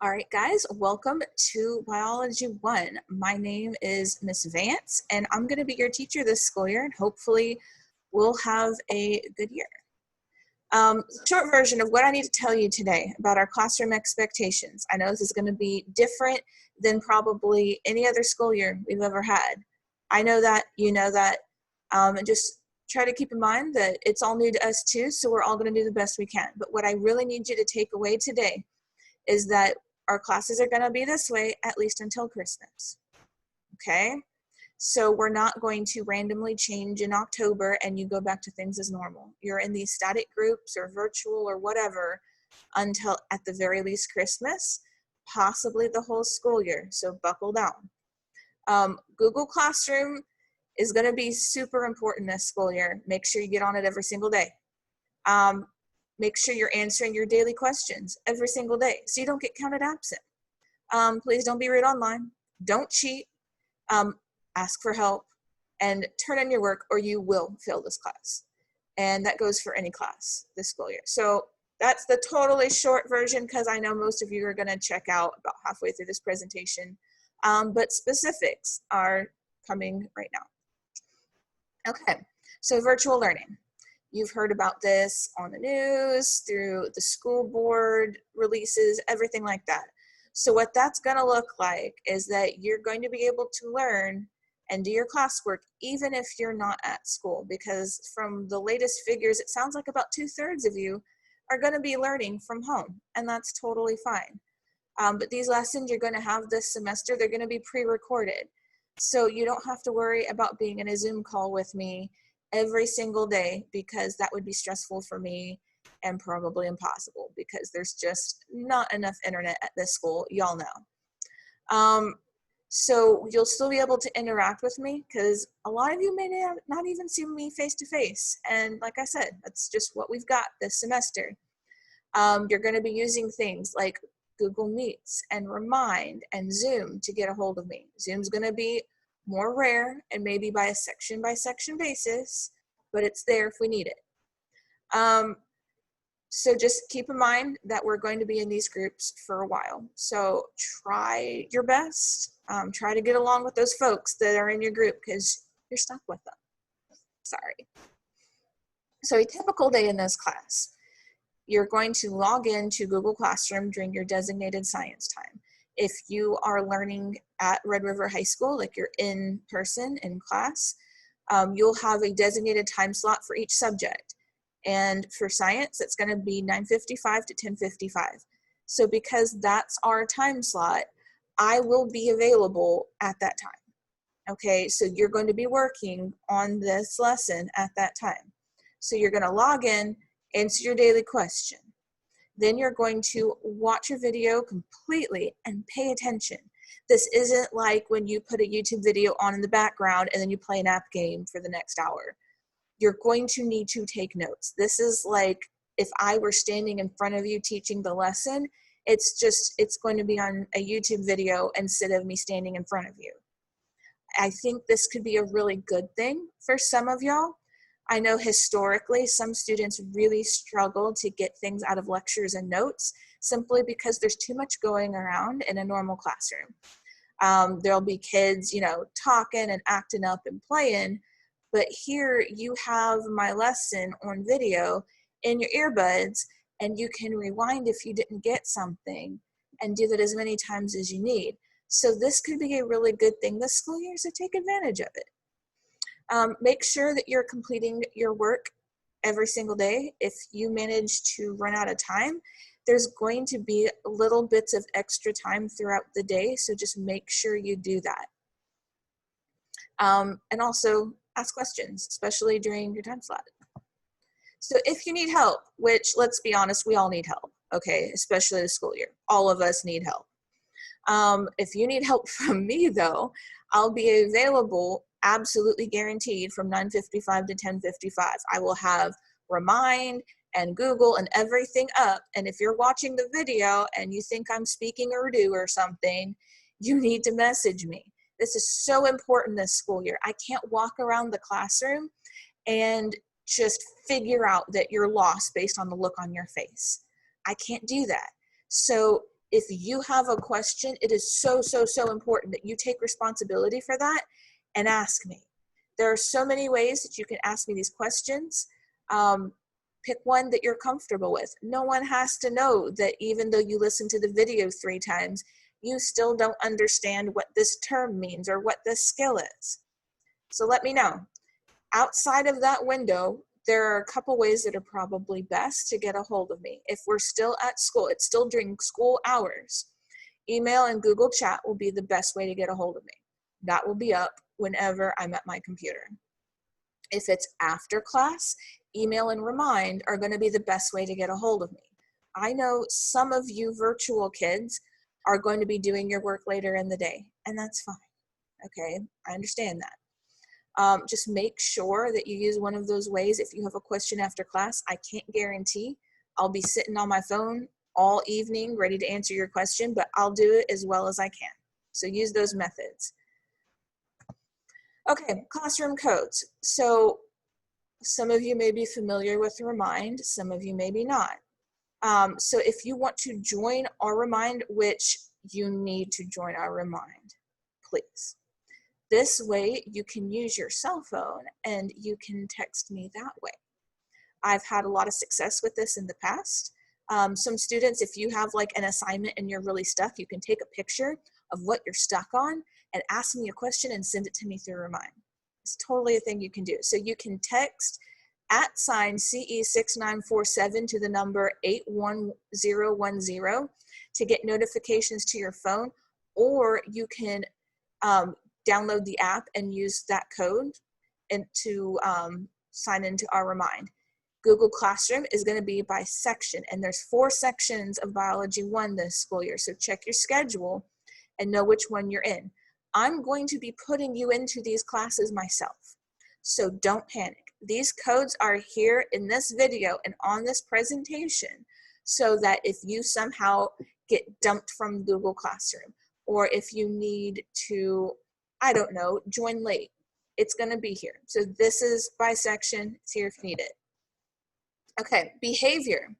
All right, guys, welcome to Biology 1. My name is Miss Vance, and I'm going to be your teacher this school year, and hopefully we'll have a good year. Short version of what I need to tell you today about our classroom expectations. I know this is going to be different than probably any other school year we've ever had. I know that, you know that, and just try to keep in mind that it's all new to us too, so we're all going to do the best we can. But what I really need you to take away today is that our classes are going to be this way at least until Christmas. Okay? So we're not going to randomly change in October and you go back to things as normal. You're in these static groups or virtual or whatever until at the very least Christmas, possibly the whole school year. So buckle down. Google Classroom is going to be super important this school year. Make sure you get on it every single day. Make sure you're answering your daily questions every single day so you don't get counted absent. Please don't be rude online. Don't cheat. Ask for help and turn in your work or you will fail this class. And that goes for any class this school year. So that's the totally short version because I know most of you are going to check out about halfway through this presentation. But specifics are coming right now. Okay, so virtual learning. You've heard about this on the news, through the school board releases, everything like that. So what that's going to look like is that you're going to be able to learn and do your classwork even if you're not at school, because from the latest figures, it sounds like about 2/3 of you are going to be learning from home, and that's totally fine. But these lessons you're going to have this semester, they're going to be pre-recorded. So you don't have to worry about being in a Zoom call with me every single day, because that would be stressful for me and probably impossible because there's just not enough internet at this school, y'all know. So you'll still be able to interact with me because a lot of you may not even see me face to face. And like I said, that's just what we've got this semester. You're going to be using things like Google Meets and Remind and Zoom to get a hold of me. Zoom's going to be more rare and maybe by section basis, but it's there if we need it. So just keep in mind that we're going to be in these groups for a while. So try your best. Try to get along with those folks that are in your group because you're stuck with them. Sorry. So a typical day in this class, you're going to log into Google Classroom during your designated science time. If you are learning at Red River High School, like you're in person in class, you'll have a designated time slot for each subject. And for science, it's going to be 9:55 to 10:55. So because that's our time slot, I will be available at that time. Okay, so you're going to be working on this lesson at that time. So you're going to log in, answer your daily question. Then you're going to watch your video completely and pay attention. This isn't like when you put a YouTube video on in the background and then you play an app game for the next hour. You're going to need to take notes. This is like if I were standing in front of you teaching the lesson, it's going to be on a YouTube video instead of me standing in front of you. I think this could be a really good thing for some of y'all. I know historically some students really struggle to get things out of lectures and notes simply because there's too much going around in a normal classroom. There'll be kids, talking and acting up and playing, but here you have my lesson on video in your earbuds and you can rewind if you didn't get something and do that as many times as you need. So this could be a really good thing this school year, so take advantage of it. Make sure that you're completing your work every single day. If you manage to run out of time, there's going to be little bits of extra time throughout the day, so just make sure you do that. And also ask questions, especially during your time slot. So if you need help, which let's be honest, we all need help, okay, especially this school year. All of us need help. If you need help from me though, I'll be available, absolutely guaranteed, from 9:55 to 10:55. I will have Remind and Google and everything up. And if you're watching the video and you think I'm speaking Urdu or something, you need to message me. This is so important this school year. I can't walk around the classroom and just figure out that you're lost based on the look on your face. I can't do that. So If you have a question, it is so, so, so important that you take responsibility for that and ask me. There are so many ways that you can ask me these questions. Pick one that you're comfortable with. No one has to know that even though you listen to the video 3 times, you still don't understand what this term means or what this skill is. So let me know. Outside of that window, there are a couple ways that are probably best to get a hold of me. If we're still at school, it's still during school hours, email and Google Chat will be the best way to get a hold of me. That will be up whenever I'm at my computer. If it's after class, email and Remind are going to be the best way to get a hold of me. I know some of you virtual kids are going to be doing your work later in the day, and that's fine. Okay, I understand that. Just make sure that you use one of those ways. If you have a question after class, I can't guarantee I'll be sitting on my phone all evening ready to answer your question, but I'll do it as well as I can. So use those methods. Okay, classroom codes. So some of you may be familiar with Remind, some of you maybe not. So if you want to join our Remind, which you need to join our Remind, please. This way you can use your cell phone and you can text me that way. I've had a lot of success with this in the past. Some students, if you have like an assignment and you're really stuck, you can take a picture of what you're stuck on and ask me a question and send it to me through Remind. It's totally a thing you can do. So you can text @CE6947 to the number 81010 to get notifications to your phone, or you can download the app and use that code and to sign into our Remind. Google Classroom is going to be by section, and there's 4 sections of Biology 1 this school year, so check your schedule and know which one you're in. I'm going to be putting you into these classes myself, so don't panic. These codes are here in this video and on this presentation so that if you somehow get dumped from Google Classroom, or if you need to, I don't know, join late, it's going to be here. So this is by section. It's here if you need it. Okay, behavior.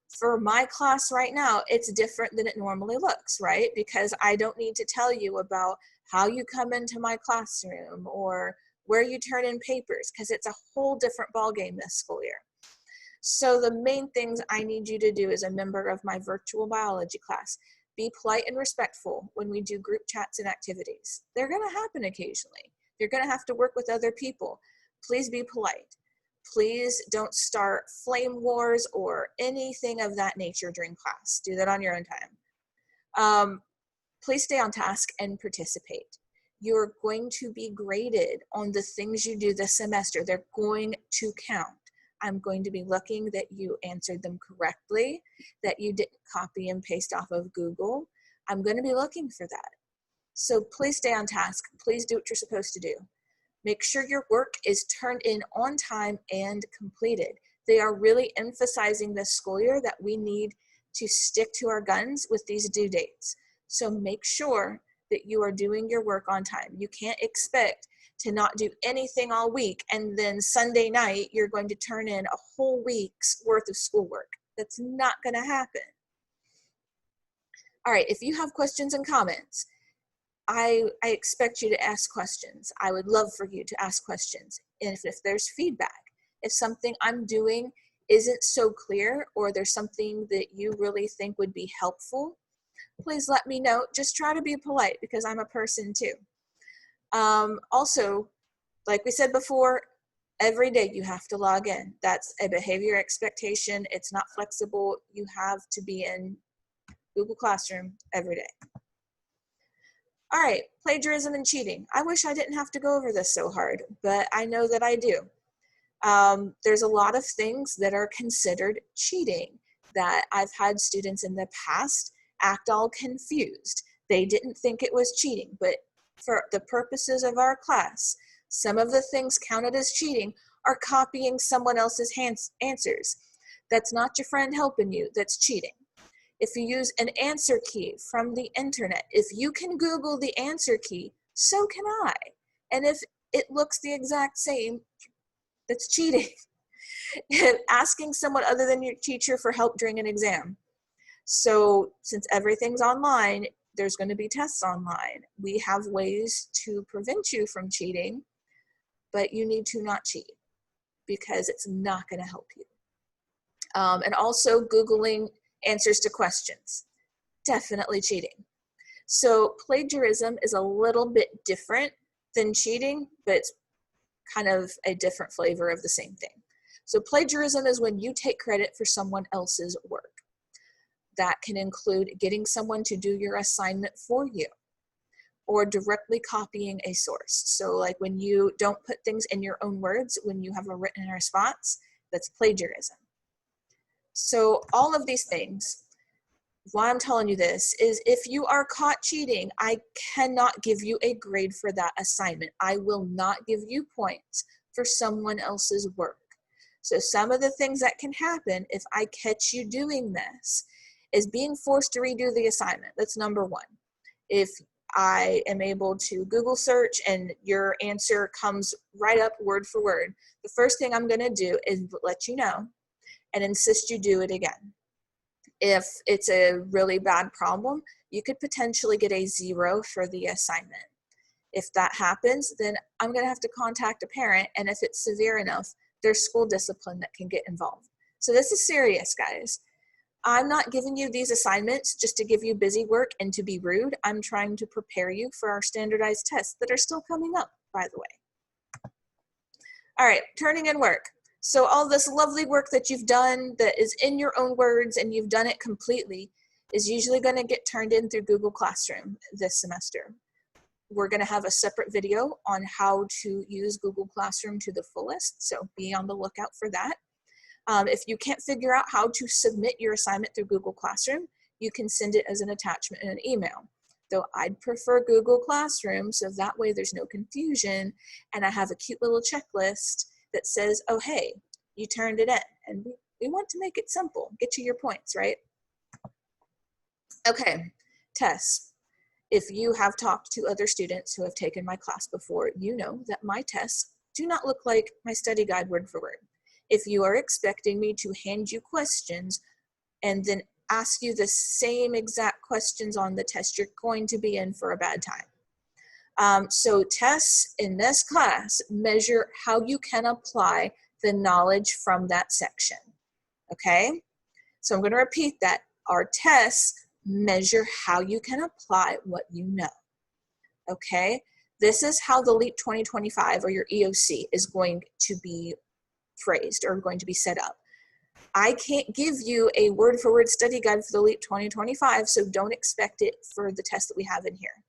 For my class right now, it's different than it normally looks, right? Because I don't need to tell you about how you come into my classroom or where you turn in papers, because it's a whole different ballgame this school year. So the main things I need you to do as a member of my virtual biology class: be polite and respectful when we do group chats and activities. They're going to happen occasionally. You're going to have to work with other people. Please be polite. Please don't start flame wars or anything of that nature during class. Do that on your own time. Please stay on task and participate. You're going to be graded on the things you do this semester. They're going to count. I'm going to be looking that you answered them correctly, that you didn't copy and paste off of Google. I'm going to be looking for that. So please stay on task. Please do what you're supposed to do. Make sure your work is turned in on time and completed. They are really emphasizing this school year that we need to stick to our guns with these due dates. So make sure that you are doing your work on time. You can't expect to not do anything all week and then Sunday night you're going to turn in a whole week's worth of schoolwork. That's not going to happen. All right, if you have questions and comments, I expect you to ask questions. I would love for you to ask questions. And if there's feedback, if something I'm doing isn't so clear or there's something that you really think would be helpful, please let me know. Just try to be polite because I'm a person too. Also, like we said before, every day you have to log in. That's a behavior expectation. It's not flexible. You have to be in Google Classroom every day. All right, plagiarism and cheating. I wish I didn't have to go over this so hard, but I know that I do. There's a lot of things that are considered cheating that I've had students in the past act all confused. They didn't think it was cheating, but for the purposes of our class, some of the things counted as cheating are copying someone else's answers. That's not your friend helping you, that's cheating. If you use an answer key from the internet, if you can Google the answer key, so can I. And if it looks the exact same, that's cheating. Asking someone other than your teacher for help during an exam. So since everything's online, there's going to be tests online. We have ways to prevent you from cheating, but you need to not cheat because it's not going to help you. And also Googling answers to questions, definitely cheating. So plagiarism is a little bit different than cheating, but it's kind of a different flavor of the same thing. So plagiarism is when you take credit for someone else's work. That can include getting someone to do your assignment for you or directly copying a source. So like when you don't put things in your own words, when you have a written response, that's plagiarism. So all of these things, why I'm telling you this is if you are caught cheating, I cannot give you a grade for that assignment. I will not give you points for someone else's work. So some of the things that can happen if I catch you doing this is being forced to redo the assignment. That's number one. If I am able to Google search and your answer comes right up word for word, the first thing I'm gonna do is let you know and insist you do it again. If it's a really bad problem, you could potentially get a 0 for the assignment. If that happens, then I'm gonna have to contact a parent, and if it's severe enough, there's school discipline that can get involved. So this is serious, guys. I'm not giving you these assignments just to give you busy work and to be rude. I'm trying to prepare you for our standardized tests that are still coming up, by the way. All right, turning in work. So all this lovely work that you've done that is in your own words and you've done it completely is usually going to get turned in through Google Classroom this semester. We're going to have a separate video on how to use Google Classroom to the fullest, so be on the lookout for that. If you can't figure out how to submit your assignment through Google Classroom, you can send it as an attachment in an email. Though I'd prefer Google Classroom, so that way there's no confusion, and I have a cute little checklist that says, oh, hey, you turned it in. And we want to make it simple, get you your points, right? Okay, tests. If you have talked to other students who have taken my class before, you know that my tests do not look like my study guide word for word. If you are expecting me to hand you questions and then ask you the same exact questions on the test, you're going to be in for a bad time. So tests in this class measure how you can apply the knowledge from that section, okay? So I'm gonna repeat that. Our tests measure how you can apply what you know, okay? This is how the LEAP 2025 or your EOC is going to be phrased or going to be set up. I can't give you a word-for-word study guide for the LEAP 2025, so don't expect it for the test that we have in here.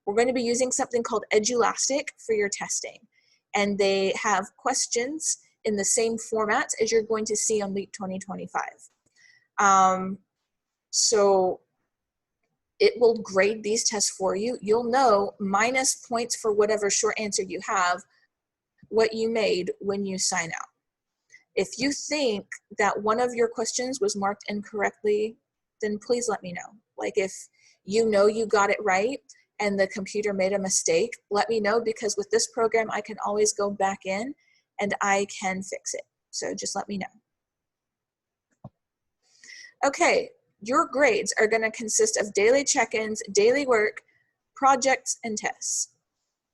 We're going to be using something called Edulastic for your testing, and they have questions in the same formats as you're going to see on LEAP 2025. So it will grade these tests for you. You'll know minus points for whatever short answer you have, what you made when you sign out. If you think that one of your questions was marked incorrectly, then please let me know. Like if you know you got it right and the computer made a mistake, let me know, because with this program, I can always go back in and I can fix it. So just let me know. Okay, your grades are gonna consist of daily check-ins, daily work, projects, and tests.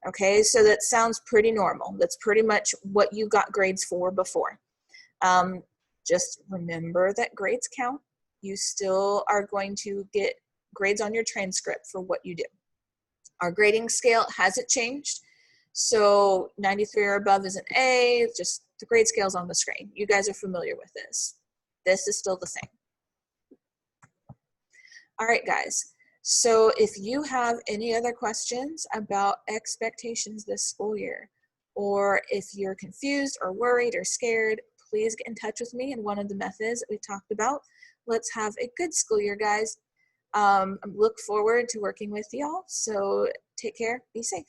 Okay, so that sounds pretty normal. That's pretty much what you got grades for before. Just remember that grades count. You still are going to get grades on your transcript for what you do. Our grading scale hasn't changed. So 93 or above is an A, just the grade scale's on the screen. You guys are familiar with this. This is still the same. All right, guys. So if you have any other questions about expectations this school year, or if you're confused or worried or scared, please get in touch with me in one of the methods that we talked about. Let's have a good school year, guys. I look forward to working with y'all. So take care, be safe.